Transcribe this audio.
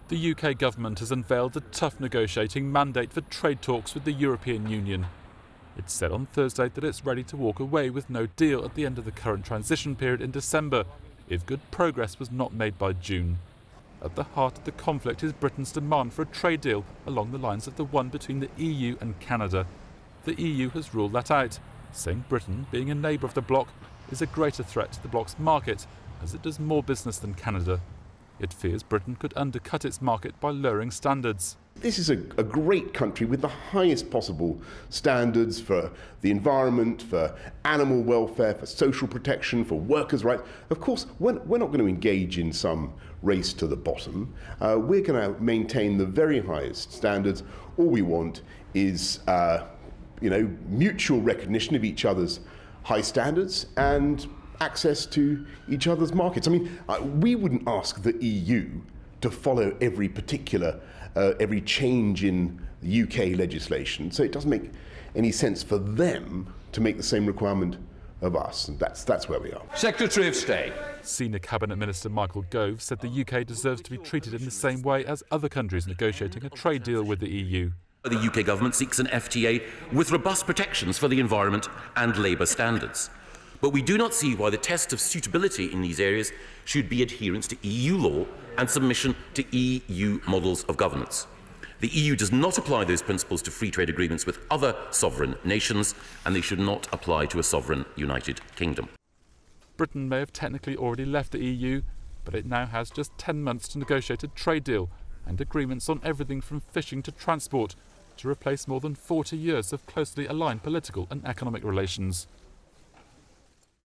The UK government has unveiled a tough negotiating mandate for trade talks with the European Union. It said on Thursday that it's ready to walk away with no deal at the end of the current transition period in December, if good progress was not made by June. At the heart of the conflict is Britain's demand for a trade deal along the lines of the one between the EU and Canada. The EU has ruled that out, saying Britain, being a neighbour of the bloc, is a greater threat to the bloc's market as it does more business than Canada. It fears Britain could undercut its market by lowering standards. This is a great country with the highest possible standards for the environment, for animal welfare, for social protection, for workers' rights. Of course, we're not going to engage in some race to the bottom. We're going to maintain the very highest standards. All we want is mutual recognition of each other's high standards and access to each other's markets. I mean, we wouldn't ask the EU to follow every change in the UK legislation, so it doesn't make any sense for them to make the same requirement of us, and that's where we are. Secretary of State. Senior Cabinet Minister Michael Gove said the UK deserves to be treated in the same way as other countries negotiating a trade deal with the EU. The UK government seeks an FTA with robust protections for the environment and labour standards. But we do not see why the test of suitability in these areas should be adherence to EU law and submission to EU models of governance. The EU does not apply those principles to free trade agreements with other sovereign nations, and they should not apply to a sovereign United Kingdom. Britain may have technically already left the EU, but it now has just 10 months to negotiate a trade deal and agreements on everything from fishing to transport to replace more than 40 years of closely aligned political and economic relations.